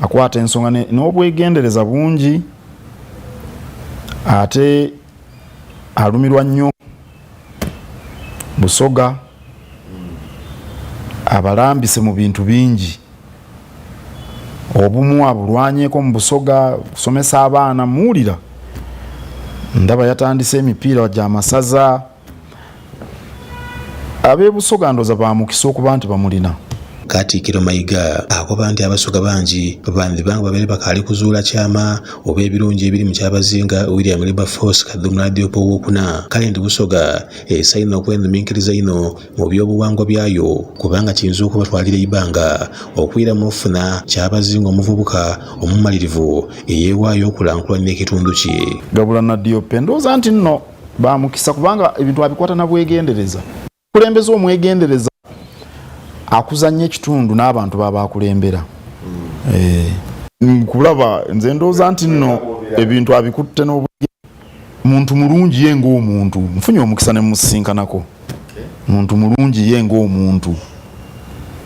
akwata ensonga n'obwegendereza bungi ate alumirwa nnyo Busoga abalambise mu bintu bingi obumu abulwanyeko mu Busoga kusomesa abaana muwulira ndaba yatandise emipiira gy'amasaza ab'e Busoga ndoza bamukisa okuba nti bamulina Katikkiro Mayiga akoba nti Abasoga bangi bandibanga babere bakaali kuzuula kyama oba ebirungi ebiri mu Kyabazinga William Wilberforce Kadum Radio Powokuna kale ndi Busoga esalina okwenuminkiriza ino mu byobuwangwa byayo kubanga kiyinza okubatwalira ibanga okwira mu ofuna Kyabazinga omuvubuka omumalirivu eyeewaayo okulankulanya ekitundu kye. Gabula Nadiope ndowooza nti nno bamukisa kubanga ebintu abikwata na bwegendereza kulembeza omwegendereza akuzanya ekitundu n'abantu baba akulembera kulaba nze ndowooza nti nno ebintu abikutte muntu mulungi ye ng'omuntu nfunye omukisa ne musinkanako muntu mulungi ye ng'omuntu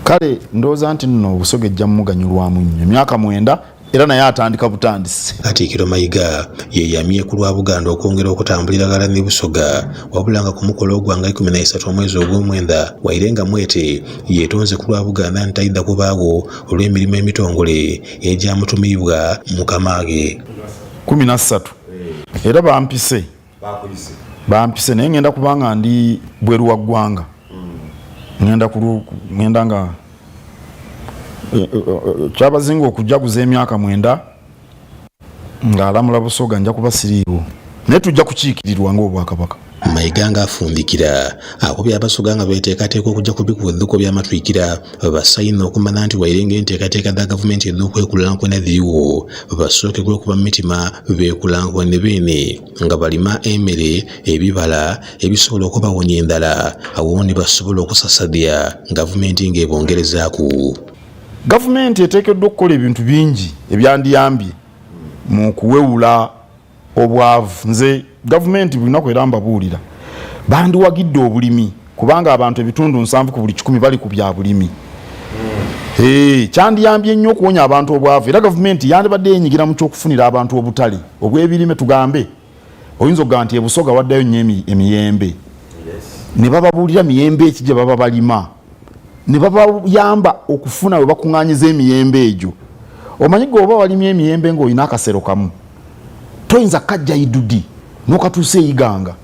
kale ndowooza nti nno Busoga ejja muganyulwamu nnyo emyaka 9 era naye atandika butandisi. Katikkiro Mayiga ye yamye ku lwa Buganda okwongera okutambulira gala ne Busoga wabulanga ku mukolo ogwanga 13 omwezi ogw'omwenda Wairenga Mwete yeetonze ku lwa Buganda ntayidda kubaawo olw'emirimu emitongole egyamutumibwa mu kamaage 13 era bampise naye ngenda kubanga ndi bweru wa ggwanga ngenda nga Kyabazinga okujaguza emyaka 9 ng'alamula Busoga nja kuba siriiwo naye tujja kukiikirirwa ng'Obwakabaka. Mayiga ng'afunvikira akubye Abasoga nga beeteekateeka okujja ku bikuuduko by'amatwikira basayina okumanya nti Wairenga enteekateeka za gavumenti ez'okwekulaakulanya ziriwo basookerwe okuba mu mitima beekulakulanye beene nga balima emmere ebibala ebisobola okubawonya endala awo ne basobola okusasadya gavumenti ng'ebongerezaako. Gavumenti eteekeddwa okukola ebintu bingi ebyandiyambye mu kuwewula obwavu. Nze gavumenti bulinaku era mbabuulira bandiwagidde obulimi kubanga abantu ebitundu 7 ku buli 10 bali ku bya bulimi. Kyandiyambye nnyo okuwonya abantu obwavu era gavumenti yandibadde yenyigira mu ky'okufunira abantu obutale obw'ebirime tugambe oyinza okugamba nti e Busoga waddayo nnyo emiyembe ne bababuulira miyembe ekijja baba balima ne babayamba okufuna we bakuŋŋaanyiza emiyembe egyo. Omanyi oba walimye emiyembe ng'olina akasero kamu toyinza kajja idudi n'okatuusa eyiganga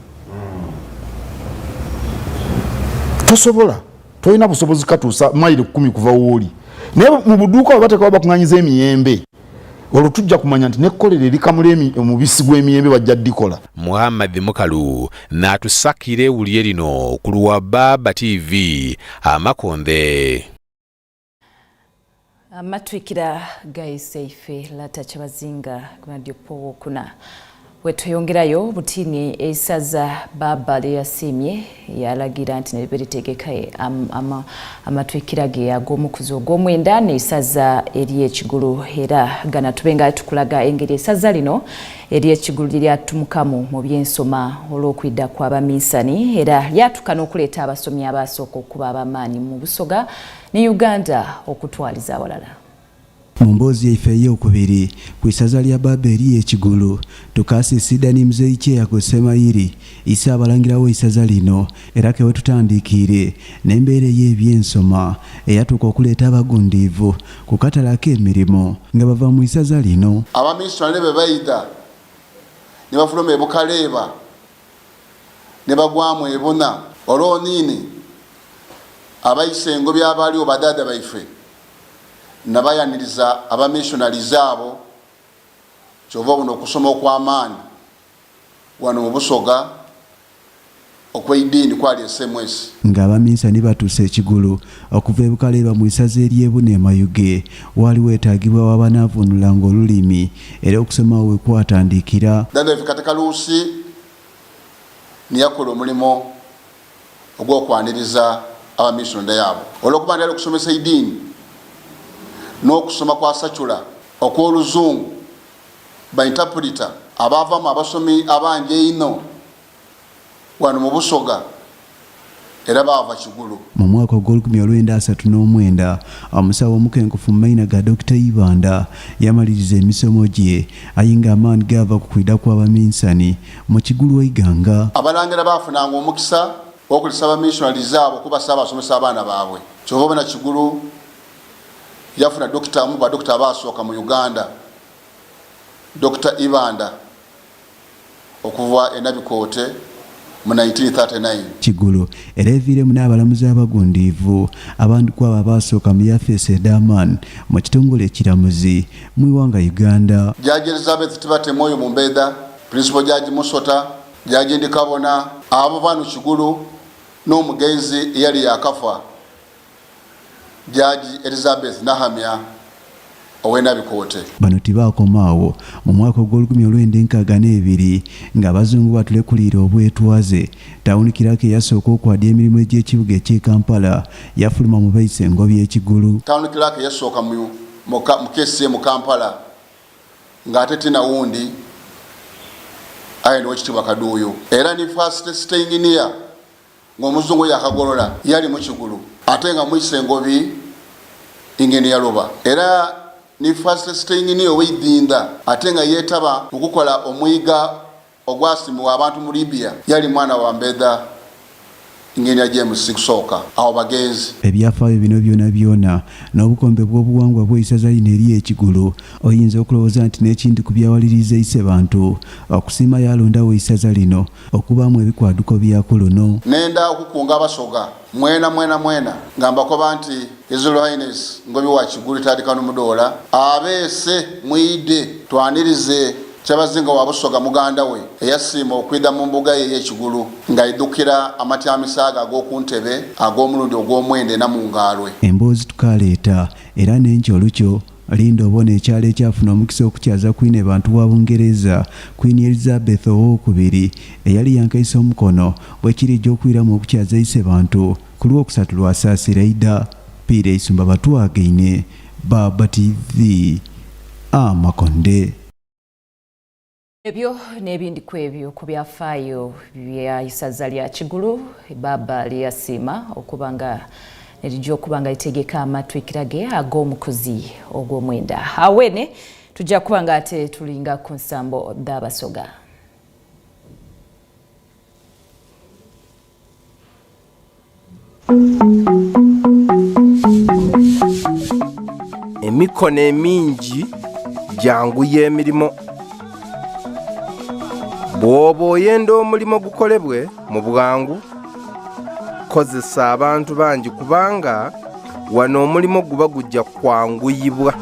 tosobola tolina busobozi katuusa mayiro 10 kuva wooli naye mu buduuka we bateekawo bakuŋŋaanyiza emiyembe olwo tujja kumanya nti nekkolera erikamula omubisi gw'emiyembe bajja ddikola. Muhammad Mukalu n'atusakira ewulye lino ku lwa Baba TV Amakonde. Amatwikira gayise ife lata Kyabazinga Radio Powokuna wetweyongerayo butini esaza Baba lyasimye yalagira nti neberitegeka amatwikira ge ag'omukuzo ogw'omwenda n'esaza ery'ekigulu era gana tubenga tukulaga engeri esaza lino ery'ekigulu lyatumukamu mu byensoma olw'okwidda kw'abaminsani era lyatuka n'okuleeta abasomi abasooka okuba abamaanyi mu Busoga ne Uganda okutwaliza awalala. Mu mboozi yaife ey'okubiri ku isaza lya Baba ery'ekigulu tukasiisida ni Mzee Kyeyako Semayiri Issa abalangirawo isaza lino era kewe tutandiikire n'embeera ey'ebyensoma eyatuuka okuleeta abagundiivu ku katale ak'emirimu nga bava mu isaza lino. Abaminsani be bayita ne bafuluma e Bukaleeba ne bagwamu e Buna olw'oniini abayise engobi abaaliwo badaada baife nabayaniriza abamissionaries abo kyova buno okusoma okw'amaani wano mu Busoga okw'eddiini kwali SMS ng'abaminsani batuuse ekigulu okuva e Bukaleeba mu isaza ery'Ebuna e Mayuge wali weetaagibwa wabanaavunulanga olulimi era okusoma we kwatandikira. dada ife Katekaluusi niyakola omulimu ogw'okwaniriza abamissionaries abo olw'okuba ndali okusomesa eddiini n'okusoma kwa Sachula okw'Oluzungu ba interpreter abavamu abasomi abangi eno wano mu Busoga era baava Kigulu. Mu mwaka gw'Olukumi omusawo omukenkufu mu mayina ga Dr. Ibanda yamaliriza emisomo gye ayinga amaani gava ku kwida kw'abaminsani mu Kigulu Iganga. Abalangira baafunanga omukisa okulisa abamissionaries abo kubasa abasomesa abaana baabwe. Kyova na Kigulu yafuna dokita abaasooka mu Uganda, Dr. Ibanda okuva e Nabikote mu 1939. Kigulu era eviiremu n'abalamuzi abagundiivu abandikwabo abaasooka mu Yafeesi Edaman mu kitongole ekiramuzi mu iwanga Uganda. Judge Elizabeth Tibate Moyo Mumbeda, Principal Judge Musota, Judge Ndikabona, abo bano Kigulu n'omugenzi eyali yakafa Judge Elizabeth Nahamya Owenabikote. Bano tibaakomaawo mu mwaka gw'Olukumi ng'abazungu batulekulira obwetwaze tawuni Kiraka yasooka okwadya emirimu egy'ekibuga eky'e Kampala yafuluma mu bayise engobi y'Ekigulu. Tawuni Kiraka yasooka mu kesi mu Kampala ng'ate tina wundi ayina Oweekitiibwa Kaduuyo era ni first state engineer ng'omuzungu yakagolola yali mu Kigulu ate nga muyise engobi ingeni yaloba era ni first state engineer Oweyidinda ate nga yeetaba okukola omwiga ogwasimibwa abantu mu Libya yali mwana wa Mbeda ingeni ya James Sikusooka awo bagenzi. Ebyafaayo bino byonna n'obukombe bw'obuwangwa bw'eisaza lino eri Ekigulu oyinza okulowooza nti n'ekintu ku byawaliriza ise bantu okusiima yalondawo eisaza lino okubaamu ebikwaduko byako luno. Nenda okukunga abasoga mwena ng'ambakoba nti His Royal Highness Ngobi wa Kigulu Tandika n'Omudoola abeese mwide twanirize Kyabazinga wa Busoga muganda we eyasiima okwida mu mbuga ye y'Ekigulu ng'ayiddukira amatyamisaaga ag'oku ntebe ag'omulundi ogw'omwende na mu ngaalwe. Emboozi tukaleeta era n'enkyolukyo Linda obona ekyalo ekyafuna omukisa okukyaza Queen bantu wa Bungereza Queen Elizabeth II eyali yankayisa omukono bwekirijja okwiramu okukyaza ise bantu ku Lwokusatu lwa Saasiraida. Pire Isumba Batwagaine, Baba TV, Amakonde. Ebyo n'ebindi kwebyo ku byafaayo bya isaza lya Kigulu Baba lyasiima okubanga nerijja okubanga litegeka amatwikira ge ag'omukozi ogw'omwenda. Awene tujja kubanga ate tulinga ku nsambo d'Abasoga. Emikono emingi jangu y'emirimu. Bw'oba oyenda omulimo gukolebwe mu bwangu kozesa abantu bangi kubanga wano omulimo guba gujja kwanguyibwa.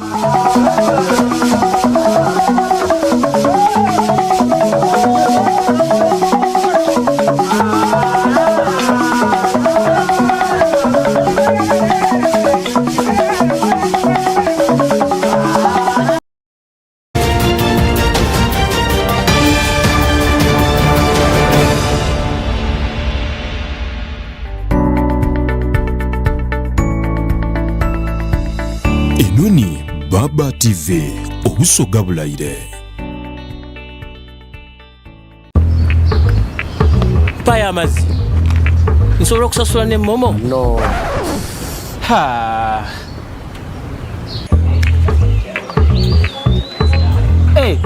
Enoni Baba TV Obusoga bulayire. Paya amazi nsobola okusasula ne momo? No. Ha.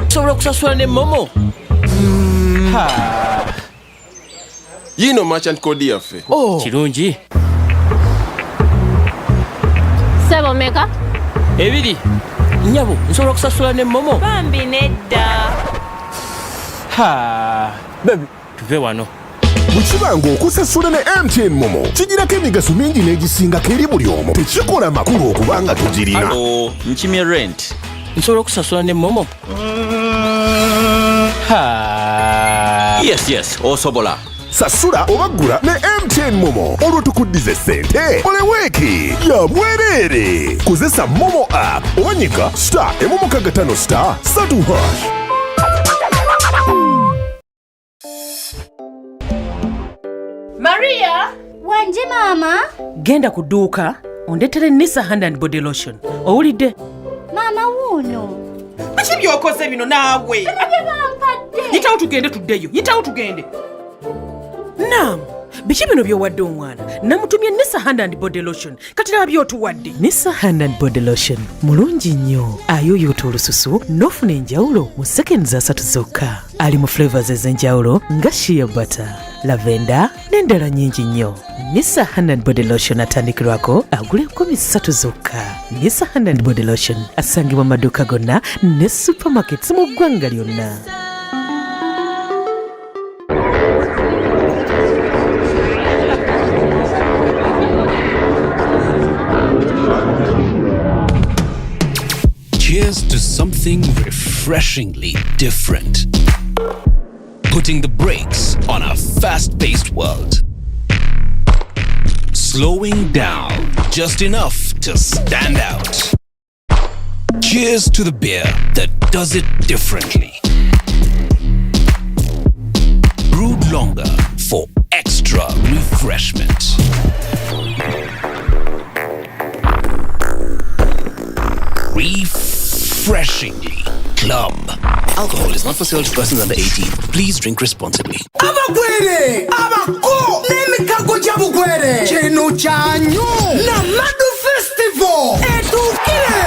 Nsobola okusasula ne momo? Ha. Yino merchant code yaffe. Kirungi. Sebo meka? Ebiri. Nyabo, nsobola okusasula ne momo? Bambi nedda. Ha. Baby, tuve wano. Bukibanga okusasula ne MTN Momo kigirako emigaso mingi n'egisingako eri buli omu tekikola makulu okubanga tugirina. Hello, nkimye rent. Nsobola okusasula ne momo? Ha. Yes, osobola. Sasula obagula ne MTN Momo olwo tukuddize ssente oleweeki ya bwereere. Kozesa Momo app obanyiga *155*3#. Maria! Wanje mama? Genda ku dduuka ondeetere Nisa hand and body lotion. Owulidde? Mama wuuno. Biki by'okoze bino naawe? Bye bampadde. Yitawo tugende tuddeyo. Yitawo tugende. Naam, biki bino by'owadde omwana? Namutumye Nisa Hand and Body Lotion. Kati laba by'otuwadde. Nisa Hand and Body Lotion mulungi nnyo, ayooyoota olususu n'ofuna enjawulo mu seconds 3 zokka. Ali mu flavors ez'enjawulo nga shea butter, lavender n'endala nnyingi nnyo. Nisa Hand and Body Lotion atandikirwako agula 13 zokka. Nisa Hand and Body Lotion asangibwa mu maduuka gonna ne supermarkets mu ggwanga lyonna. Cheers to something refreshingly different. Putting the brakes on a fast-paced world. Slowing down just enough to stand out. Cheers to the beer that does it differently. Brewed longer for extra refreshment. Refreshingly Club. Alcohol is not for sale to persons under 18. Please drink responsibly. Abagwere! Abako! Nemikago jabugwere! Chenu chanyu! Namadu Festival! Edukile!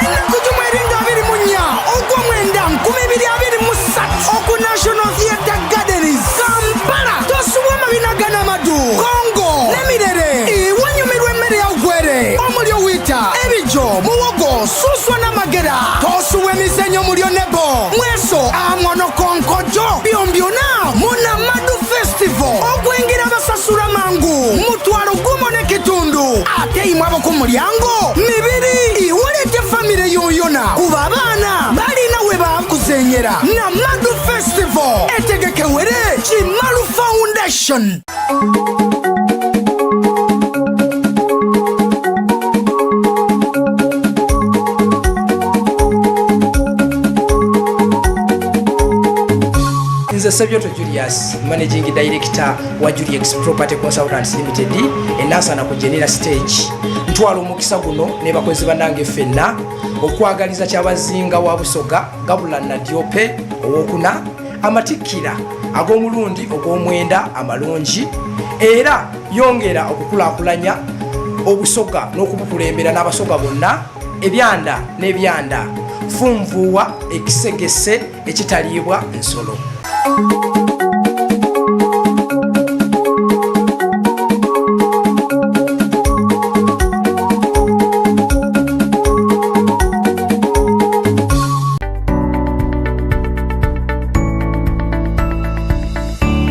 Ena kujumweringa abiri munya! Ogwa mwenda nkumi biri abiri musat! Oku National Theatre Gardens! Kampala! Tosuwama binagana madu! Kongo! Nemirere! Iwanyumirwe mere ya ugwere! Omulio wita! Ebijo! Muwogo! Suswa na magera! Tosuwe misenyo mulio nebo! Mweso! Amwono konkojo! Byombyona! Muna Madu Festival! Ogwingira basasura mangu! Mutwaro gumo ne kitundu! Ate imwabo kumulyango! Mibiri! Iwalete famile yoyona! Kuba abana! Bali nawe bakuzenyera! Na Madu Festival! Etegekewere! Chimalu Foundation! Nze Sebyoto Julius, Managing Director wa Julius Property Consultants Limited, enasana ku General Stage. Ntwala omukisa guno ne bakozi banange ffenna okwagaliza kyabazinga wa Busoga Gabula na Diope owokuna amatikira ag'omulundi ogw'omwenda amalungi era yongera okukulaakulanya Obusoga n'okubukulembera n'abasoga bonna ebyanda n'ebyanda funvuwa ekisegese ekitaliibwa nsolo.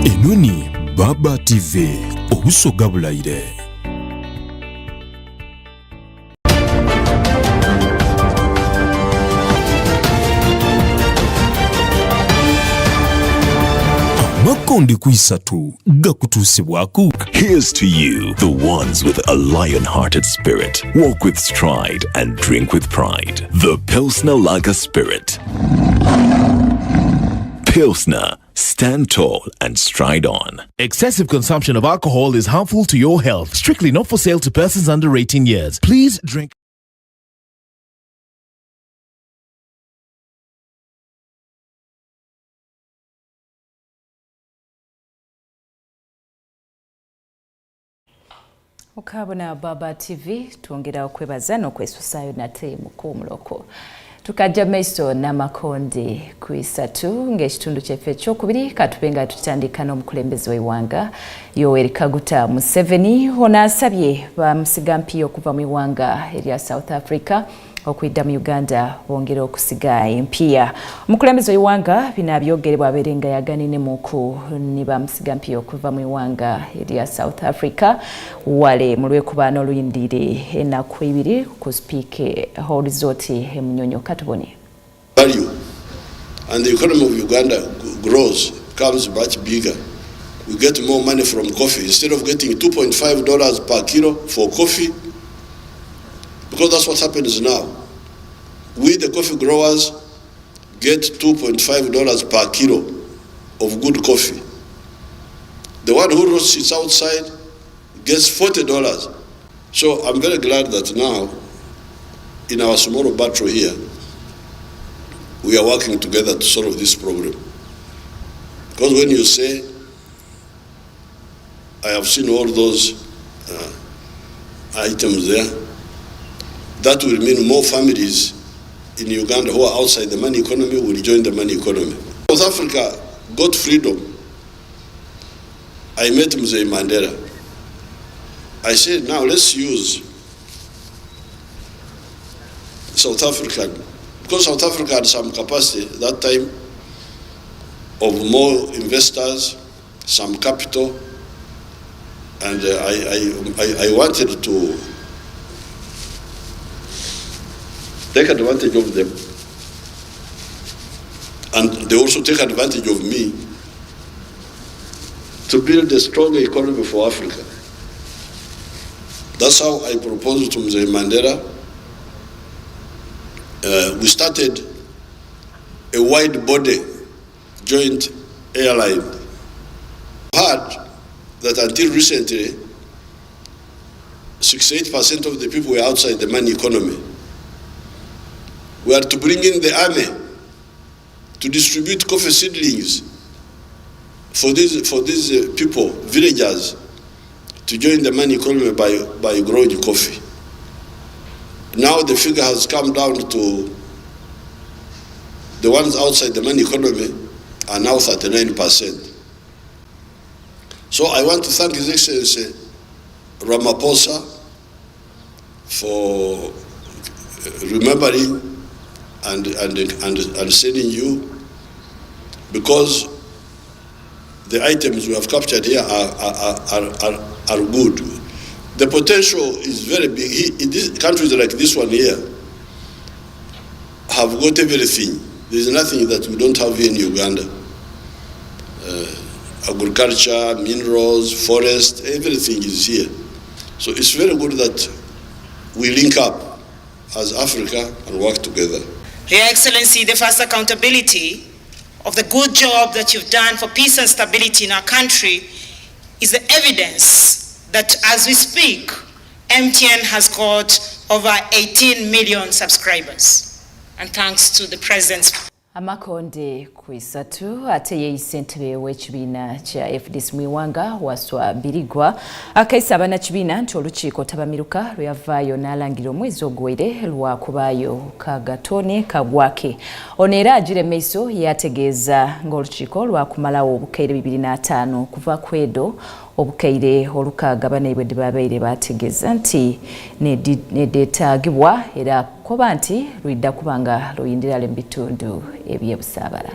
Enoni Baba TV Obusoga bulayire. Here's to you, the ones with a lion-hearted spirit. Walk with stride and drink with pride. The Pilsner Lager Spirit. Pilsner, stand tall and stride on. Excessive consumption of alcohol is harmful to your health. Strictly not for sale to persons under 18 years. Please drink. Okabona Baba TV tuongera okwebaza n'okwesusayo nate mukumuloko. Tukajja maiso na makonde ku 3 ng'ekitundu kyaffe ekyokubiri katubenga tutandika n'omukulembeze w'eggwanga Yoweri Kaguta Museveni ono asabye bamusigampiyo okuva mu eggwanga erya South Africa okuyidda mu Uganda bongera okusiga empya. Omukulembeze w'eggwanga bino abyogerebwa abeerenga yaganine muku ne bamusigampiyo okuva mu eggwanga erya South Africa wale mu lwekuba n'oluyindire ennaku 2 ku Speak Resort emunyonyo katubone. Value and the economy of Uganda grows, becomes much bigger. We get more money from coffee instead of getting $2.5 per kilo for coffee, because that's what happens now. We, the coffee growers, get $2.5 per kilo of good coffee. The one who roasts it outside gets $40. So I'm very glad that now, in our small battle here, we are working together to solve this problem. Because when you say I have seen all those items there. That will mean more families in Uganda who are outside the money economy will join the money economy. South Africa got freedom. I met Mzee Mandela. I said, now let's use South Africa, because South Africa had some capacity at that time of more investors, some capital, and I wanted to take advantage of them, and they also take advantage of me to build a strong economy for Africa. That's how I proposed to Mzee Mandela. We started a wide-body joint airline. Heard that until recently, 68% of the people were outside the money economy. We are to bring in the army to distribute coffee seedlings for these people, villagers, to join the money economy by growing coffee. Now the figure has come down to the ones outside the money economy are now 39%. So I want to thank His Excellency Ramaphosa for remembering and sending you, because the items we have captured here are good. The potential is very big. Countries like this one here have got everything. There's nothing that we don't have here in Uganda. Agriculture, minerals, forest, everything is here. So it's very good that we link up as Africa and work together. Your Excellency, the first accountability of the good job that you've done for peace and stability in our country is the evidence that as we speak, MTN has got over 18 million subscribers. And thanks to the President's Amakonde kwisatu ate yeise ntebe w'ekibiina kya FDC Mwiwanga waswa Birigwa akaisa abannakibiina nti olukiiko tabamiruka lweyavaayo n'alangira omwezi ogwere lwakubaayo kagatone kagwake. Ono era agire maiso yategeeza ng'olukiiko lwakumalawo obukeire 205 kuva ku Edo obukeire olukaaga banaibwedde babaire bategeeza nti nedeetaagibwa era koba nti lwidda kubanga luyindirala ebitundu ebyebusaabala.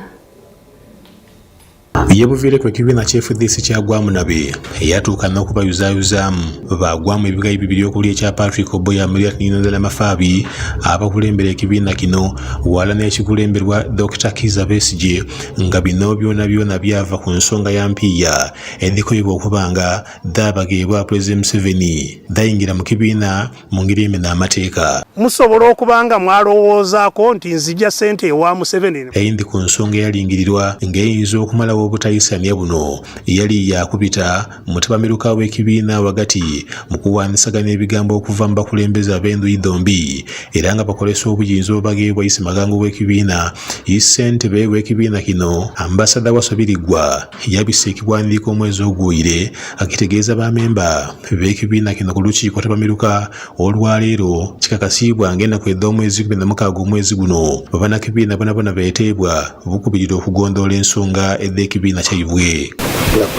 Yebuviireko ekibiina kya FDC kyagwamu nabe eyatuuka n'okubayuzaayuzaamu bagwamu ebigayi bibiri okuli ekya Patrick Oboya Miriat Ninondela Mafabi abakulembera ekibiina kino wala n'ekikulemberwa Dr. Kiza Besigye nga bino byonna byava ku nsonga ya mpiya endikoyibwa okubanga daabageebwa President Museveni dayingira mu kibiina mu ngeri emena amateeka. Musobola okubanga mwalowoozaako nti nzija ssente ewa Museveni. Eyindi ku nsonga eyalingirirwa ng'eyinza okumalawo obutayisamya buno yali yakubita mutabamiruka w'ekibiina wakati mu kuwaanisaganya ebigambo okuva mu bakulembeze ab'enduyi zombi era nga bakolesa obuyinza obubageebwa Isi Magango w'ekibiina ssentebe w'ekibiina kino ambasada Wasobirigwa yabisa ekiwandiiko omwezi ogw'oyire akitegeeza bamemba b'ekibiina kino ku lukiiko tabamiruka olwaleero kikakasibwa ng'ennaku ez'omwezi 16 omwezi guno bannakabiina bonna beeteebwa bukubirira okugondoola ensonga ez'ekibiina kyabwe.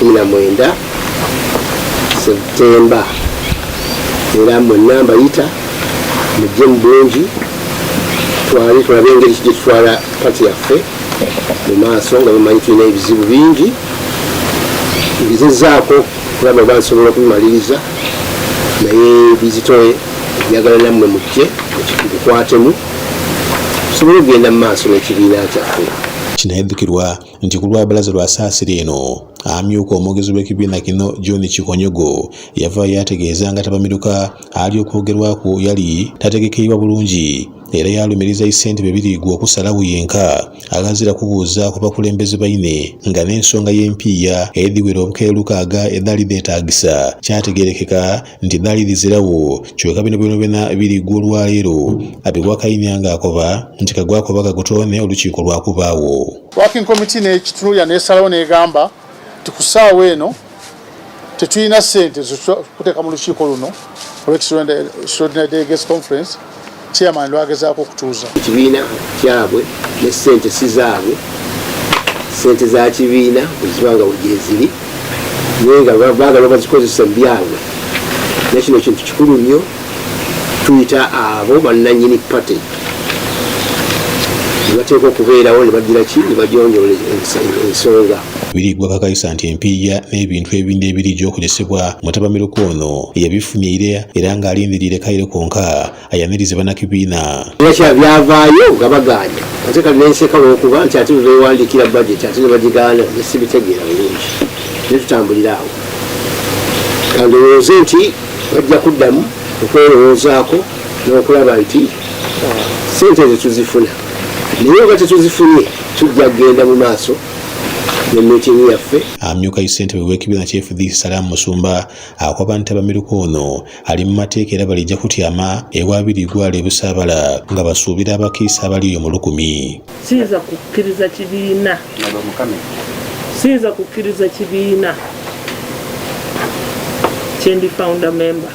19 Septemba era mwenna mbayita mujje mu bulungi twali tulabe engeri ki gye tutwala pati yaffe mu maaso nga bamanyi tulina ebizibu bingi ngezezaako kulaba oba nsobola okubimaliriza naye bizitoye byagala nammwe mujje mukwatemu tusobole okugenda mu maaso n'ekibiina kyaffe. Kinayiddukirwa nti ku lwabalaza lwa Saasiri eno amyuka omwogezi w'ekibiina kino John Kikonyogo yavaayo yategeeza nga tabamiruka ali okwogerwako yali tategekeibwa bulungi era yalumiriza ssentebe Birigwa okusalawo yenka agazira kubuuza ku bakulembeze baine nga n'ensonga y'empiya ediwera obukeire lukaaga eddaali zeetaagisa kyategeerekeka nti eddaali lizirawo kyokka bino byonna Birigwa olwaleero abigwa Kayinya ng'akoba nti kagwakoba kagutone olukiiko lwakubaawo. Working committee n'ekitunuulira n'esalawo n'egamba nti ku ssaawa eno tetulina ssente kuteeka mu lukiiko luno olw'Extraordinary Delegates Conference. Chairman lwagezaako okutuuza ekibiina kyabwe ne ssente si zaabwe, ssente za kibiina ezibanga wegyeziri naye nga baagala bazikozesa mu byabwe. Nakino kintu kikulu nnyo. Tuyita abo bannannyini pate ne bateeka okubeerawo ne bagira ki ne bajonjola ensonga. Birigwa kakayisa nti empiiya n'ebintu ebindi ebirijja okukozesebwa mutabamiruko ono yabifunire era ng'alindirire Kaire konka ayanirize bannakibiina. Era kyabyavaayo nga baganya ate kati nenseka lw'okuba nti ate beewandiikira budget ate ne bagigaana ne sibitegeera bulungi ne tutambulira awo. Kandowooze nti bajja kuddamu okwelowoozaako n'okulaba nti ssente ezo tuzifuna, naye nga tetuzifunye tujja kgenda mu maaso n'emitingi yaffe. Amyuka ssentebe w'ekibiina kya FDC Salaam Musumba akwaba nti abamiruko ono ali mu mateeka era balijja kutyama ewaabirigwa Busaabala nga basuubira abakiise abaliyo mu 1000. Siyinza kukkiriza kibiina kyendi founder member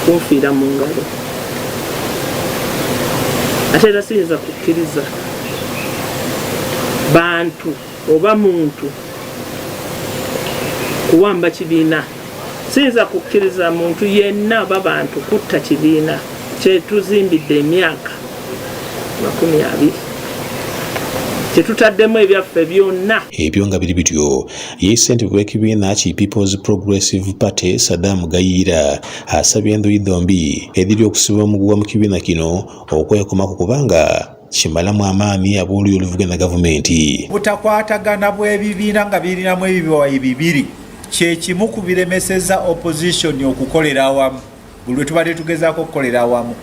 kunfiira mu ngalo, ate era siyinza kukkiriza bantu oba muntu kuwamba kibiina. Siyinza kukkiriza muntu yenna oba bantu kutta kibiina kyetuzimbidde emyaka 20 kyetutaddemu ebyaffe byonna. Ebyo nga biri bityo ye ssentebe w'ekibiina ki People's Progressive Party Saddam Gayira asabye enduuyi zombi ediri okusiba omuguwa mu kibiina kino okwekomako kubanga kimalamu amaanyi aboolyo oluvuganya gavumenti. Butakwatagana bw'ebibiina nga birinamu ebibawayi bibiri kye kimu ku biremeseza opposition okukolera awamu buli lwe tubadde tugezaako okukolera awamu.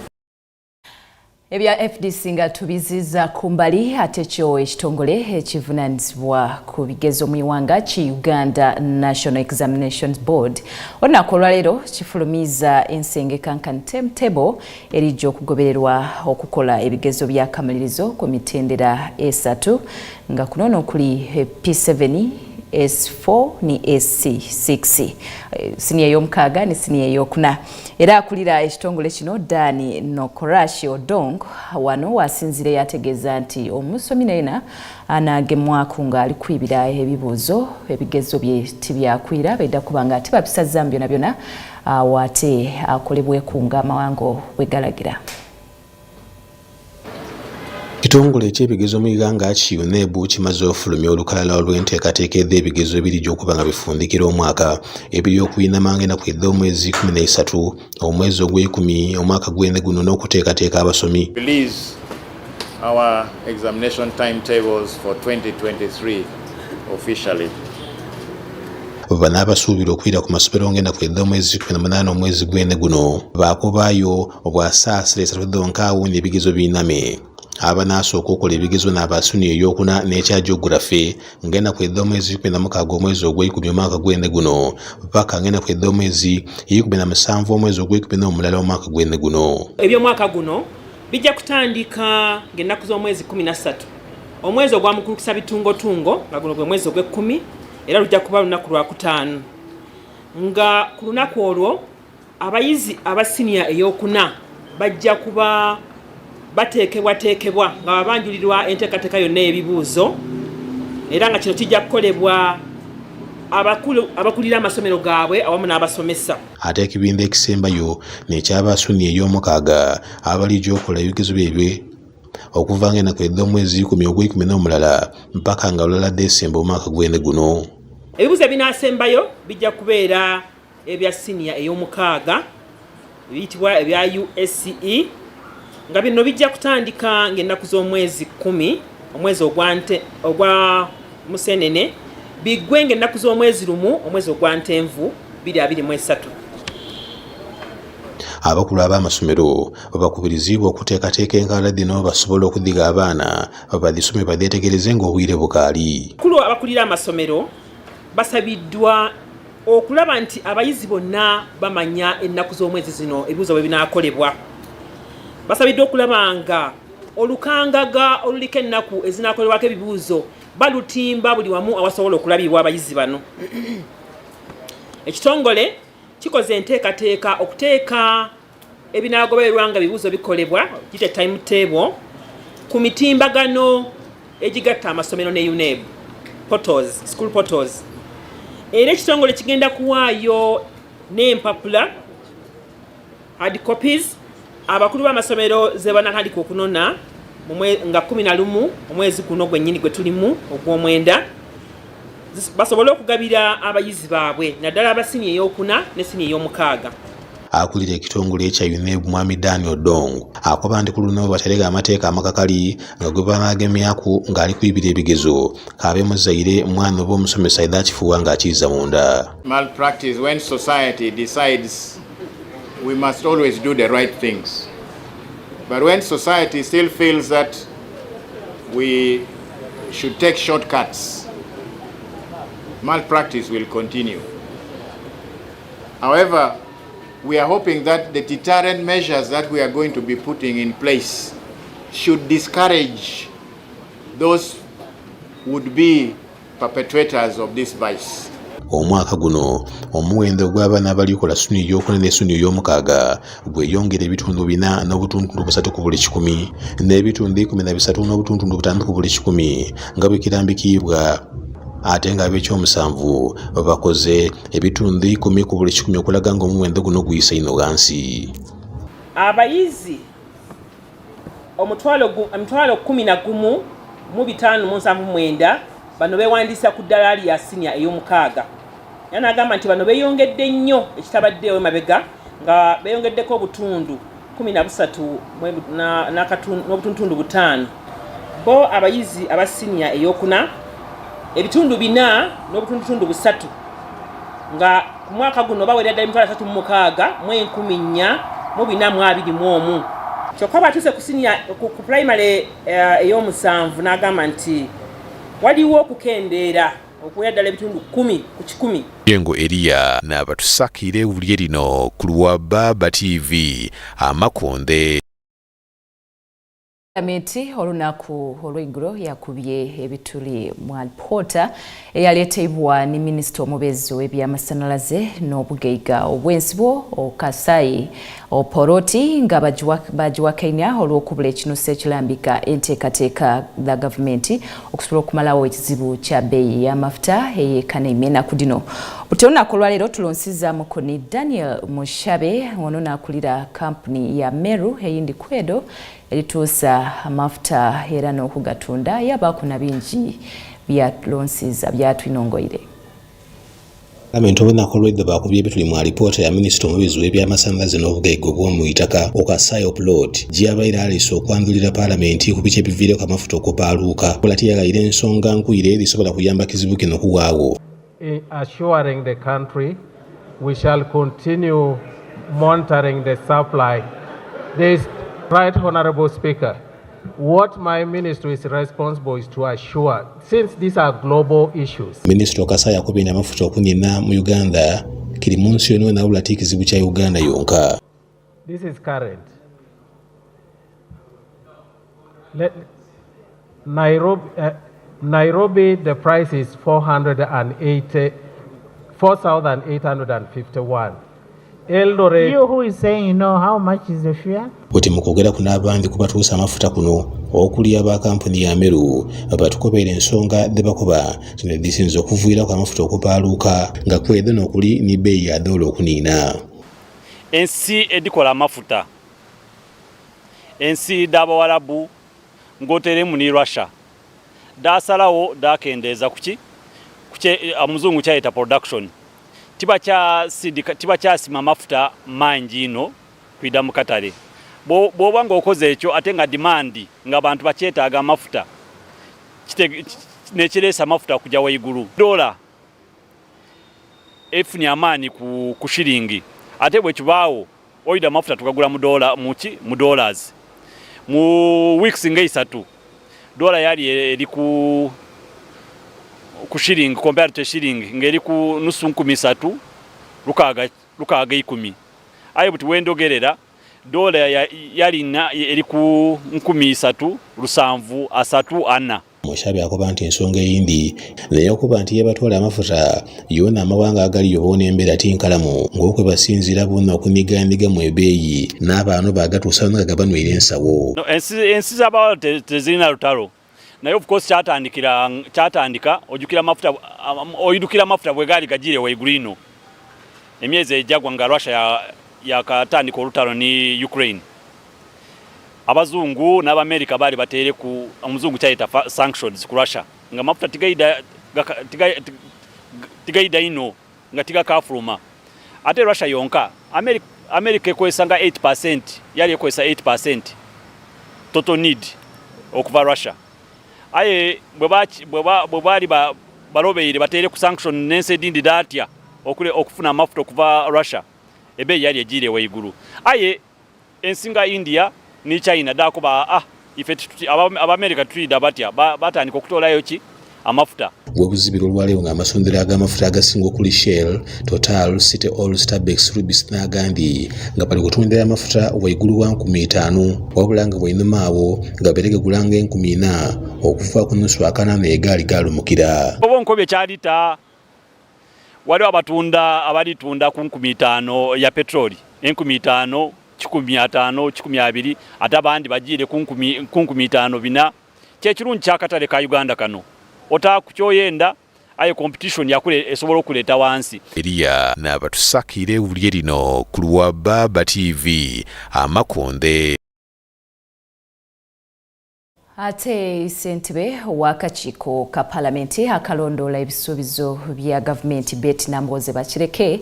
Ebya FDC nga tubiziza kumbali ate kyo ekitongole ekivunaanyizibwa ku bigezo mu Iwanga ki Uganda National Examinations Board olunaku olwaleero kifulumiza ensengeka timetable erijja okugobererwa okukola ebigezo bya kamalirizo ku mitendera esatu nga kuno okuli P7 S4 ni SC6 siniya y'omukaaga ne siniya y'okuna. Era akulira ekitongole kino Dani Nokorashi Odong wano wasinzire yategeeza nti omusomi yena anagemwaku nga ali kwibira ebibuuzo ebigezo bye tibyakwira bedda kubanga ati babisaza byonna byonna wate akolebweku nga amawango bwegalagira. Kitongole eky'ebigezo mu Uganda ki UNEB kimaze ofulumya olukalala olw'enteekateeka ez'ebigezo ebirijja okuba nga bifundikira omwaka ebiri okuyinama ng'ennaku ez'omwezi 13 omwezi ogw'ekumi omwaka gw'ende guno n'okuteekateeka abasomi. Release our examination timetables for 2023 officially. Bano abasuubira okwira ku masomero ng'ennaku ez'omwezi 18 omwezi gw'ende guno baakobaayo obwasaasira 3 ebigezo biiname. Abanasooka okukola ebigezo n'abasuni ey'okuna n'ekya geography ng'ennaku ez'omwezi 16 omwezi ogw'ekumi omwaka gw'ende guno paka ng'ennaku ez'omwezi 17 omwezi ogw'ekumi n'omulala omwaka gw'ende guno. Eby'omwaka guno bijja kutandika ng'ennaku z'omwezi 13 omwezi ogwamukulukisa bitungotungo nga guno gwe mwezi ogw'ekumi era lujja kuba lunaku lwa 5 nga ku lunaku olwo abayizi abasiniya ey'okuna bajja kuba bateekebwa nga babanjulirwa enteekateeka yonna ebibuuzo era nga kino kijja kukolebwa abakulira amasomero gaabwe awamu n'abasomesa. Ate ekibinda ekisembayo n'ekyabasuni ey'omukaaga abalijja okukola ebigezo byebwe okuva ng'ennaku ez'omwezi 10 ogw'ekumi n'omulala mpaka nga olulala Desemba omwaka gw'ende guno. Ebibuuzo ebinaasembayo bijja kubeera ebya siniya ey'omukaaga biyitibwa ebya USCE nga bino bijja kutandika ng'ennaku z'omwezi 10 omwezi ogwa Musenene biggwe ng'ennaku z'omwezi 1 omwezi ogwa Ntenvu 2023. Abakulu ab'amasomero bakubirizibwa okuteekateeka enkalala zino basobole okudiga abaana badisome badeetegereze ng'obwire bukaali. Kulu abakulira amasomero basabiddwa okulaba nti abayizi bonna bamanya ennaku z'omwezi zino ebibuuzo bwe binaakolebwa. Basabiddwa okulaba nga olukangaga oluliko ennaku ezinaakolebwako ebibuuzo balutimba buli wamu awasobola okulabibwa abayizi bano. Ekitongole kikoze enteekateeka okuteeka ebinaagobererwa nga bibuuzo bikolebwa gite timetable ku mitimbagano egigatta amasomero ne UNEB portals, school portals. Era ekitongole kigenda kuwaayo n'empapula hard copies abakulu b'amasomero ze banatandika okunona nga 11 omwezi guno gwennyini gwe tulimu ogw'omwenda basobole okugabira abayizi baabwe naddala abasini ey'okuna ne sini ey'omukaaga. Akulira ekitongole ekya UNEB Mwami Daniel Dong akoba nti ku luno baterega amateeka amakakali nga gwe banagemyaku ng'ali kuyibira ebigezo kaabe muzaire mwana oba omusomesa edda kifuwa ng'akiyiza munda. Malpractice, when society decides we must always do the right things. But when society still feels that we should take shortcuts, malpractice will continue. However, we are hoping that the deterrent measures that we are going to be putting in place should discourage those who would be perpetrators of this vice. Omwaka guno omuwendo gw'abaana abalikola ssuni ey'okuna ne ssuni ey'omukaaga gweyongera ebitundu 4 n'obutundu 3 ku buli 100 n'ebitundu 13 n'obutundu 5 ku buli 100 nga bwe kirambikibwa. Ate nga ab'ekyomusanvu bakoze ebitundu 10 ku buli 100 okulaga ng'omuwendo guno guyise ino wansi. Abayizi omutwalo 11,579 bano beewandiisa ku ddala lya siniya ey'omukaaga. Yana agamba nti bano beeyongedde nnyo ekitabaddeewo emabega nga beeyongeddeko obutundu 13 n'obutundu 5. Bo abayizi aba siniya ey'okuna ebitundu 4 n'obutundu 3 nga ku mwaka guno bawera ddala 3,421. Kyokka batuuse ku siniya ku primary ey'omusanvu n'agamba nti waliwo okukendeera okuwera ddala ebitundu 10 ku 100. Yengo Elia n'abatusakire ewulire lino ku lwa Baba TV Amakonde. Kamiti olunaku olw'eggulo yakubye ebituli mu alipoota eyaleetebwa ne minisita omubeezi w'ebyamasanyalaze n'obugeiga obw'ensibo Okasayi Oporoti nga bagiwakanya olw'okubula ekinuuso ekirambika enteekateeka za gavumenti okusobola okumalawo ekizibu kya bbeeyi y'amafuta eyeekana emyenaku dino. Butyo olunaku olwaleero tulonsiza Mukoni Daniel Mushabe ono n'akulira kampuni ya Meru eyindi kwedo erituusa amafuta era n'okugatunda yabaako na bingi byalonsiza byatwinongoire. Gavumenti olunaku olw'edda baakubye ebituli mu alipoota ya minisita omubeezi w'ebyamasanyalaze n'obugeiga obw'omu itaka Okasayi Oporoti gye yabaire aleese okwanjulira paalamenti ku biki ebiviireko amafuta okupaaluuka ate yagayira ensonga nkuyire erisobola kuyamba kizibu kino kuwaawo. Assuring the country we shall continue monitoring the supply. There is Right Honorable Speaker, what my ministry is responsible is to assure, since these are global issues. Minister Okasayi akubye amafuta okunina mu Uganda kiri mu nsi yonna nawula ate ekizibu kya Uganda yonka. This is current. Nairobi, the price is 4,851. Eldoret. You who is saying you know how much is the fuel? Boti mukwogera ku n'abandi kubatuusa amafuta kuno okuli aba kampuni ya Meru batukobera ensonga ze bakuba kino edisinza okuviirako amafuta okupaaluuka nga kwedde n'okuli ne bbeeyi ya doola okuniina. Ensi edikola amafuta ensi d'Abawarabu ng'oteremu ne Russia daasalawo dakendeeza kuki omuzungu kyayita production tiba kyasima amafuta mangi ino kwida mu katale bw'oba ng'okoze ekyo ate nga demand ng'abantu bakyetaaga amafuta nekireesa amafuta kujja waigulu dola efunye amaanyi ku shilingi ate bwe kibaawo oida amafuta tukagula mu dollars mu weeks ng'esatu dola yali eri ku shilingi compared to shilingi ngeri ku nusu 13 lukaaga 10 ayo buti wendogerera dola yalina eri ku 13 lusanvu asatu ana Mushabe akoba nti ensonga eyindi naye okuba nti yabatwala amafuta yona amawanga agaliyo boona embeera tinkalamu ng'okwe basinziira bonna okunyiganyiga mu ebeeyi n'abaano bagatuusa nga gabanywera ensawo. Ensi z'abawala tezirina lutalo naye of course kyatandika oyidukira amafuta bwe gaali gajire waigulu ino emyezi ejagwa nga Russia yakatandika olutalo ni Ukraine. Abazungu n'Abamerika bali batere ku omuzungu kyayita sanctions ku Russia nga mafuta tigaida ino nga tigakafuluma ate Russia yonka America ekwesanga 8% yali ekwesa 8% total need okuva Russia aye bwe bali balobeire batere ku sanction nense dindi datya okufuna amafuta okuva Russia ebe yali ejire waigulu aye ensinga India ni China dakuba ife Abamerika tulida batya batandika okutolayo ki amafuta. Bwebuzibira olwaleero ng'amasondero ag'amafuta agasinga okuli Shell, Total, City Oil, Starbex, Rubis n'agandi nga bali kutundira amafuta waigulu wa 5,000 wabula nga bw'enuma awo nga berege gulanga 4,000 okuva ku nusu akanana egaali galumukira. Obonkobye kyalita waliwo abalitunda ku 5,000 ya petroli 5,000 1,500 1,200 ate abandi bagire ku 5,500 bina kyekirungi kyakatale ka Uganda kano otakukyoyenda aye competition yakule esobola okuleta wansi. Eria n'abatusakire ewulye lino ku lwa Baba TV Amakonde. Ate ssentebe w'akakiiko ka palamenti akalondoola ebisuubizo bya gavumenti Betty Nambooze Bakireke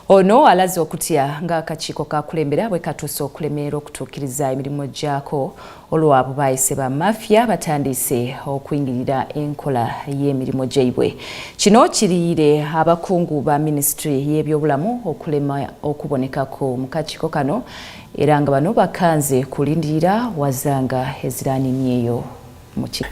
ono alaze okutya ng'akakiiko kakulembera bwe katuuse okulemerera okutuukiriza emirimu gyako olw'abo baayise ba mafia batandise okuyingirira enkola y'emirimu gyaibwe. Kino kiriire abakungu ba minisitule y'ebyobulamu okulema okubonekako mu kakiiko kano era nga bano bakanze kulindirira wazanga eziraanini eyo.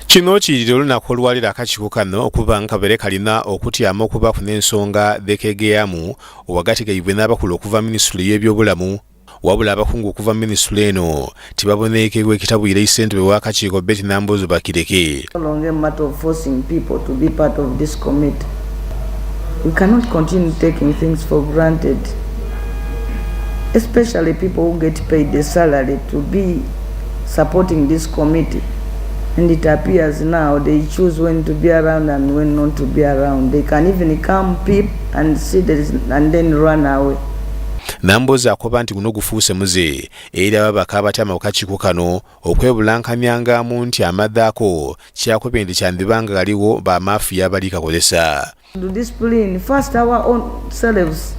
Kino kirire olunaku olwalira akakiiko kano okuba nga kabere kalina okutyama okuba ku n'ensonga dekegeyamu wagati gaibwe n'abakulu okuva minisitule y'ebyobulamu wabula abakungu okuva minisitule eno tibabonekeibwa ekitabwire ssentebe w'akakiiko Betty Nambooze Bakireke. No longer a matter of forcing people to be part of this committee. We cannot continue taking things for granted, especially people who get paid the salary to be supporting this committee. And it appears now they choose when to be around and when not to be around. They can even come, peep and sit and then run away. Nambooze akoba nti guno gufuuse muze era ababaka abatama mu kakiiko kano okwebulankanyangaamu nti amaddaako kyakobye nti kyandibanga galiwo ba mafiya bali kakozesa. To discipline first our own selves.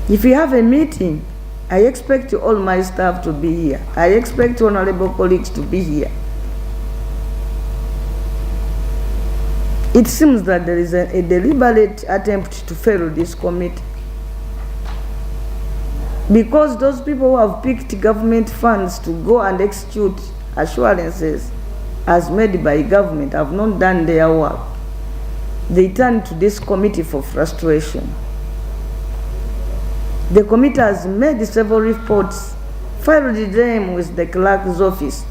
If we have a meeting, I expect all my staff to be here. I expect honorable colleagues to be here. It seems that there is a deliberate attempt to fail this committee, because those people who have picked government funds to go and execute assurances as made by government have not done their work. They turn to this committee for frustration. The committee has made several reports, filed them with the clerk's office.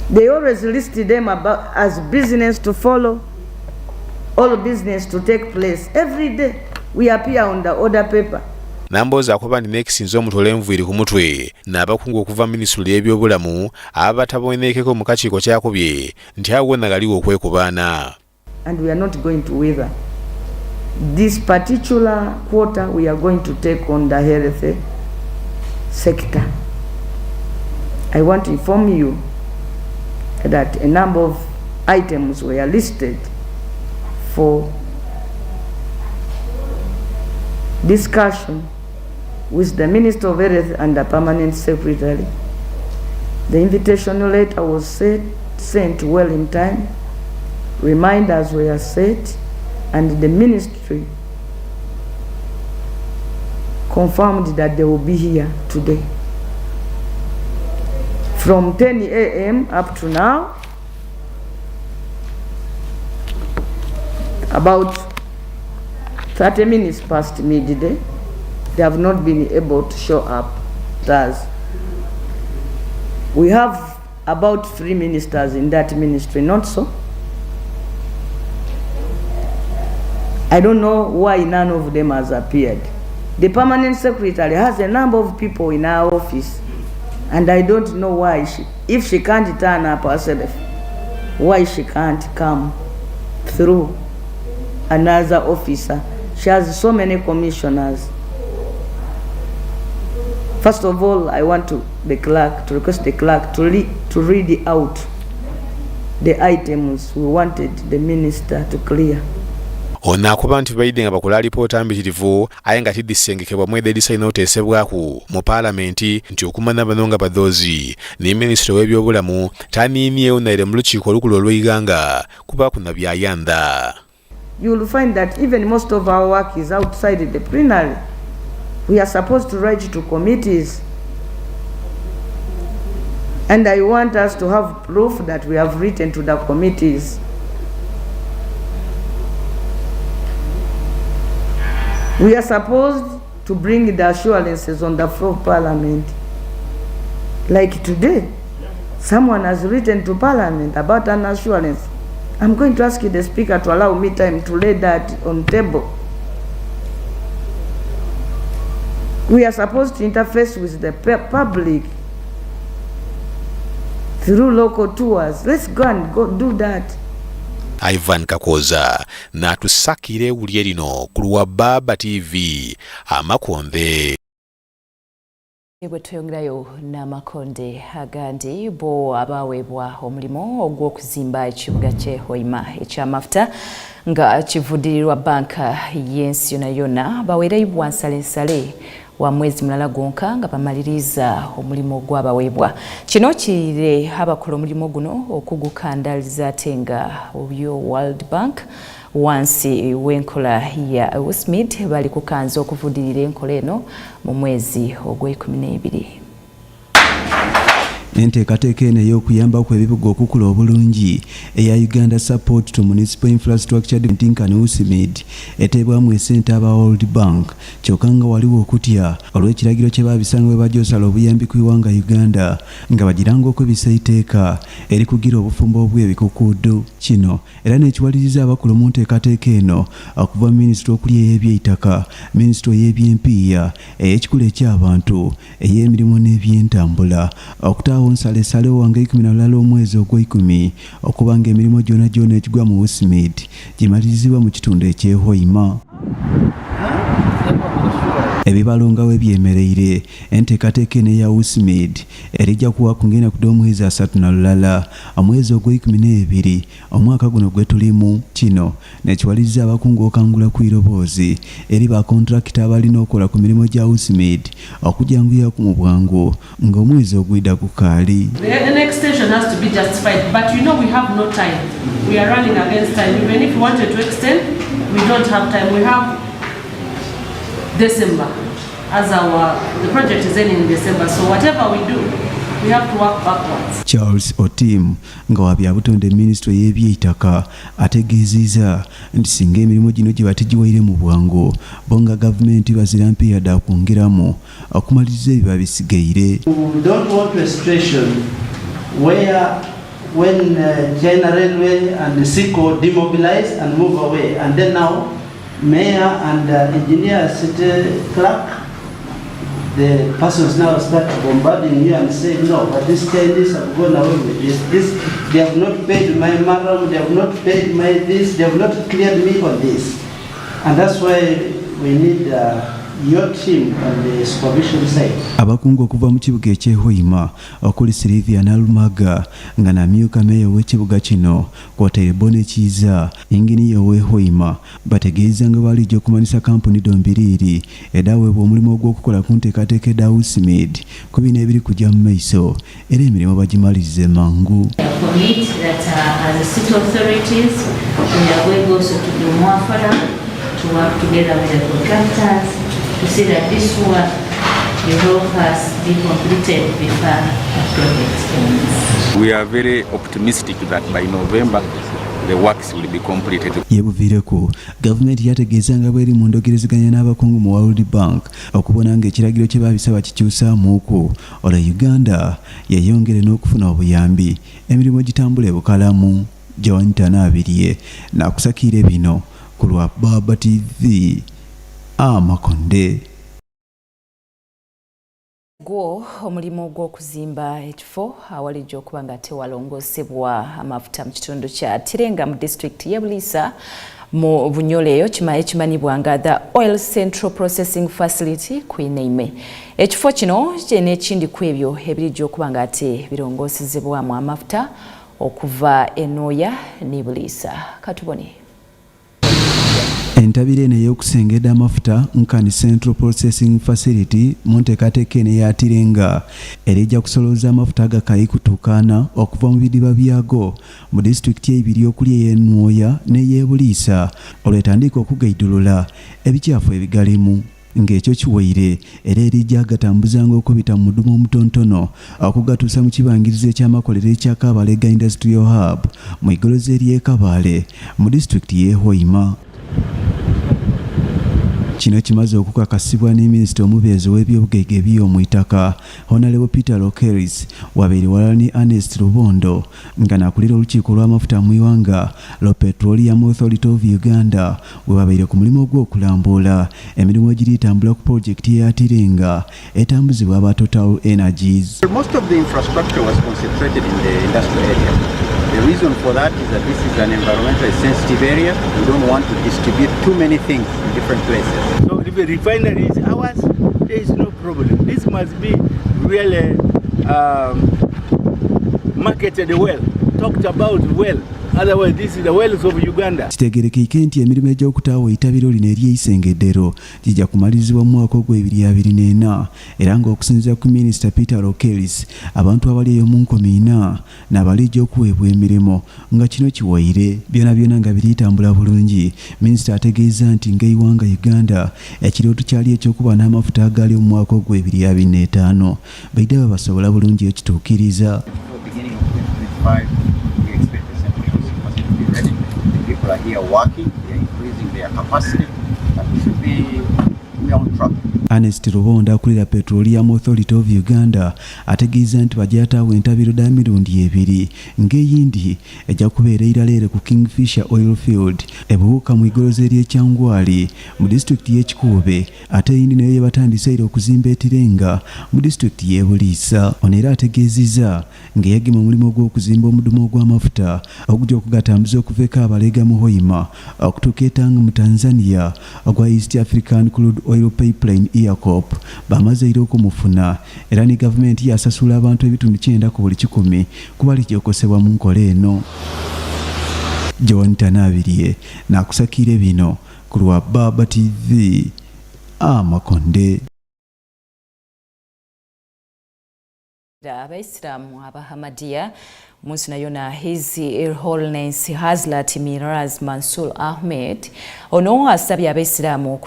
They always listed them as business to follow, all business to take place. Every day we appear on the order paper. Nambooze akoba nti n'ekisinza omutole enviiri ku mutwe n'abakungu okuva minisitule y'ebyobulamu abatabonekeko mu kakiiko kyakubye nti awo wonna galiwo okwekubaana. And we are not going to wither. This particular quarter we are going to take on the health sector. I want to inform you that a number of items were listed for discussion with the Minister of Health and the Permanent Secretary. The invitation letter was sent well in time. Reminders were set, and the ministry confirmed that they will be here today. From 10 a.m. up to now, about 30 minutes past midday, they have not been able to show up. Thus, we have about 3 ministers in that ministry, not so. I don't know why none of them has appeared. The permanent secretary has a number of people in our office, and I don't know why if she can't turn up herself, why she can't come through another officer. She has so many commissioners. First of all, I want to request the clerk to read out the items we wanted the minister to clear. Ono akuba nti baidde nga bakola alipoota mbitirivu aye nga tiddisengekebwa mwezi edisalina oteesebwako mu paalamenti nti okumanya bano nga badoozi ne minisitule w'ebyobulamu taniimyewo naire mu lukiiko olukulu olw'Iganga kuba kuna byayanda. You will find that even most of our work is outside the plenary. We are supposed to write to committees. And I want us to have proof that we have written to the committees. We are supposed to bring the assurances on the floor of Parliament. Like today, someone has written to Parliament about an assurance. I'm going to ask the Speaker to allow me time to lay that on table. We are supposed to interface with the public through local tours. Let's go and do that. Ivan Kakoza natusakire wulye lino ku lwa Baba TV Amakonde. Bwe tuyongerayo n'amakonde agandi bo abaweebwa omulimo ogw'okuzimba ekibuga ky'e Hoima eky'amafuta nga kivudirirwa banka y'ensi yonna yonna baweereibwa nsalensale wa mwezi mulala gwonka nga bamaliriza omulimo gw'abaweebwa. Kino kiire abakola omulimo guno okugukandaliza ate nga obyo World Bank wansi w'enkola ya USMID bali kukanza okuvudirira enkola eno mu mwezi ogw'ekumi-n'ebiri. Enteekateeka eno ey'okuyambako ebibuga okukula obulungi eya Uganda Support to Municipal Infrastructure Development USMID eteebwamu essente aba World Bank kyokka nga waliwo okutya olw'ekiragiro kye baabisanga bwe bajja osala obuyambi ku iwanga Uganda nga bagiranga okwebisa iteeka erikugira obufumbo obw'ebikukuudo kino era n'ekiwaliriza abakola mu nteekateeka eno okuva minisitule okuli ey'ebyeitaka, minisitule ey'ebyempiiya, ey'ekikula eky'abantu, ey'emirimu n'ebyentambula okutaawo nsalesale wange 12 omwezi ogw'ekumi okubanga emirimu gyonna egigwa mu USMID gimalirizibwa mu kitundu eky'e Hoima. Ebibalongawo ebyemereire enteekateeka eno eya USMID erijja kuwa kungenda kudda omwezi 33 omwezi ogw'ekumi-n'ebiri omwaka guno gwe tulimu. Kino nekiwaliriza abakungu okangula ku iroboozi eri ba kontrakita abalina okola ku mirimu gya USMID okujanguyako mu bwangu ng'omwezi ogwidda gukaali. The extension has to be justified, but you know we have no time. We are running against time. Even if we wanted to extend, we don't have time. We have December as the project is ending in December, so whatever we do, we have to work backwards. Charles Otim nga wa byabutonde minisitule y'ebyeitaka ategeezezza nti singa emirimu gino gye batigiwaire mu bwangu bonga gavumenti bazirampiya dda kwongeramu okumaliriza ebiba bisigaire. We don't want a situation where when China Railway and the SICO demobilize and move away, and then now mayor and engineer city clerk, the persons now start bombarding you and say no, but these Chinese have gone away with this. They have not paid my maram, they have not paid my this, they have not cleared me on this. And that's why we need your team on the supervision side. Abakungu okuva mu kibuga eky'e Hoima okuli Sylvia Nalumaga nga namyuka meeya w'ekibuga kino kwotaire Bone Kiiza inginiya w'e Hoima bategeeza nga balijja okumanisa kampuni dombiriri edaweebwa omulimu ogw'okukola ku nteekateeka edda USMID ku bino ebiri kujja mu maiso era emirimu bagimalirize mangu. Commit that as a city authorities we are going also to do more further to work together with the contractors to see that this work will help us be completed before the project ends. We are very optimistic that by November the works will be completed. Yebuviireko gavumenti yategeezanga bweri mu ndogerezeganya n'abakungu mu World Bank okubona nga ekiragiro kye baabisaba kikyusaamuuko olwa Uganda yeyongere n'okufuna obuyambi emirimu gitambule bukalamu. John Tanabirie nakusakire bino ku lwa Baba TV Amakonde. Gwo omulimu gw'okuzimba ekifo awalijja okuba nga tewalongosebwa amafuta mu kitundu kya Tirenga mu disitulikiti y'e Buliisa mu Bunyole eyo ekimanyibwa nga the Oil Central Processing Facility Kwineme. Ekifo kino n'ekindi ku ebyo ebirijja okuba nga ate birongosezebwamu amafuta okuva Enoya ne Buliisa. Katubone. Entabire eno ey'okusengedda amafuta Nkani Central Processing Facility mu nteekateeka eno eya Tirenga erijja kusolooza amafuta agakali kutuukaana okuva mu bidiba byago mu disitulikiti ebiri okuli ey'Enoya n'ey'e Buliisa olwetandika okugaidulula ebikyafu ebigalimu. Ng'ekyo kiwaire era erijja agatambuzanga okubita mu mudumu omutontono okugatuusa mu kibangirizo eky'amakolero ekya Kabalega Industrial Hub mu igolozi ery'e Kabale mu disitulikiti y'e Hoima. Kino kimaze okukakasibwa ne Minisita omubeezi w'ebyobugege eby'omu itaka Honorable Peter Lokeris wabeere walala ne Ernest Lubondo nga nakulira olukiiko lw'amafuta mu Iwanga lo Petroleum Authority of Uganda we babeere ku mulimu gw'okulambula emirimu egiriitambula ku pulojekiti ya Tirenga etambuzibwa aba Total Energies. Most of the infrastructure was concentrated in the industrial area. The reason for that is that this is an environmentally sensitive area. We don't want to distribute too many things in different places. So if the refinery is ours, there is no problem. This must be really marketed well, talked about well. Otherwise, this is the wells of Uganda. Kitegerekeke nti emirimu egy'okutaawa itabiro lino ery'eisengeddero gijja kumalizibwa mu mwaka ogw'2024 era ng'okusinziira ku Minisita Peter Lokeris abantu abali eyo mu 14 n'abalijja okuweebwa emirimu nga kino kiwaire byonna nga biritambula bulungi. Minisita ategeeza nti ng'eiwanga Uganda ekirooto kyali ekyokuba n'amafuta agali mu mwaka ogw'2025 baidde babasobola bulungi ekituukiriza. People are here working, they are increasing their capacity, and we should be on track. Ernest Lubondo akulira Petroleum Authority of Uganda ategeeza nti bajjataawo entabiro dda mirundi ebiri ng'eyindi ejja kubeera iraleere ku Kingfisher Oil Field ebuuka mu igolozi ery'ekyangwali mu disitulikiti y'Ekikuube ate eyindi nayo yebatandise era okuzimba Tirenga mu disitulikiti y'e Buliisa. Ono era ategeezezza ng'eyagema omulimu gw'okuzimba omudumu ogw'amafuta ogujja okugatambuza okuva e Kabalega mu Hoima okutuuka e Tanga mu Tanzania ogwa East African Crude Oil Pipeline EACOP bamaze era okumufuna era ne gavumenti yasasula abantu ebitundu 9 ku buli 100 kuba lijokosebwa mu nkola eno. John Tanabirie nakusakire bino ku lwa Baba TV Amakonde. Abaisilamu Abahamadia munsi nayo na His Holiness Hazrat Miraz Mansour Ahmed ono asabye abaisilamu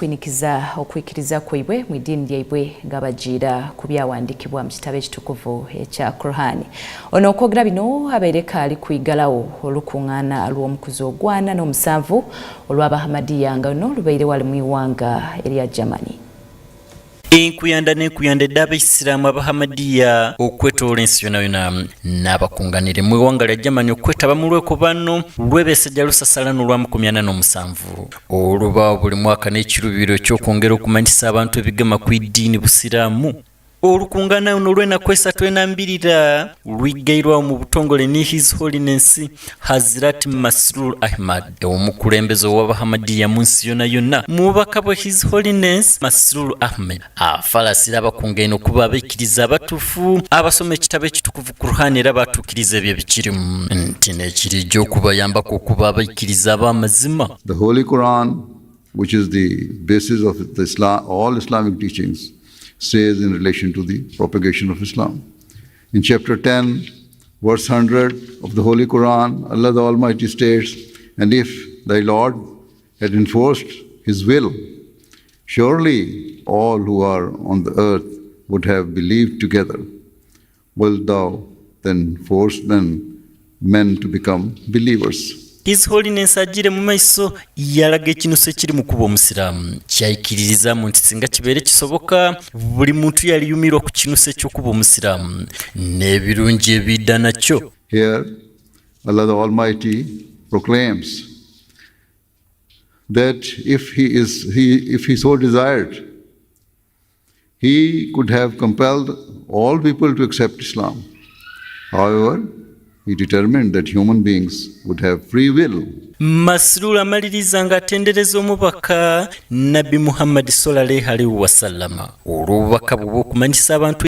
okwikiriza kwibwe mu ddiini lyaibwe nga bagira ku byawandiikibwa mu kitabo ekitukuvu ekya Qur'an. Ono okwogera bino abeereka ali kwigalawo olukuŋŋaana lw'omukuzi ogwana n'omusanvu olw'Abahamadia nga ono lubeire wali mu Iwanga erya Germany. Enkuyanda n'enkuyandedde abaisilamu Abahamadiya okwetoola ensi yonna n'abakunganire mu Iwanga lya Germany okwetaba mu lwekubano lw'ebeesajja lusasala n'olwa47 oluba buli mwaka n'ekirubiro ky'okwongera okumanyisa abantu ebigema ku iddiini busiraamu. Olukungaana luno lw'ennaku 32 lwigairwawo mu butongole ne His Holiness Hazrat Masroor Ahmad omukulembeze w'Abahamadiya mu nsi yonna. Mu bubaka bwa His Holiness Masroor Ahmed afalasira abakungaine okuba abaikiriza abatuufu abasoma ekitabo ekitukuvu Qur'an era batuukiriza ebyo bikirimu nti n'ekirijja okubayambako okuba abaikiriza ab'amazima. The Holy Quran, which is the basis of the Islam, all Islamic teachings, says in relation to the propagation of Islam. In chapter 10, verse 100 of the Holy Quran, Allah the Almighty states, "And if thy Lord had enforced His will, surely all who are on the earth would have believed together. Wilt thou then force men to become believers?" His Holiness agire mu maiso yalaga ekinuse kiri mu kuba omusiraamu kyayikiririzamu nti singa kibeere kisoboka buli muntu yaliyumirwa ku kinuse ky'okuba omusiraamu n'ebirungi ebidda nakyo. Here, Allah the Almighty proclaims that if he so desired, he could have compelled all people to accept Islam. However, he determined that human beings would have free will. Masrur amaliriza nga atendereza omubaka Nabi Muhammad sallallahu alaihi wasallam olw'obubaka bwe bw'okumanyisa abantu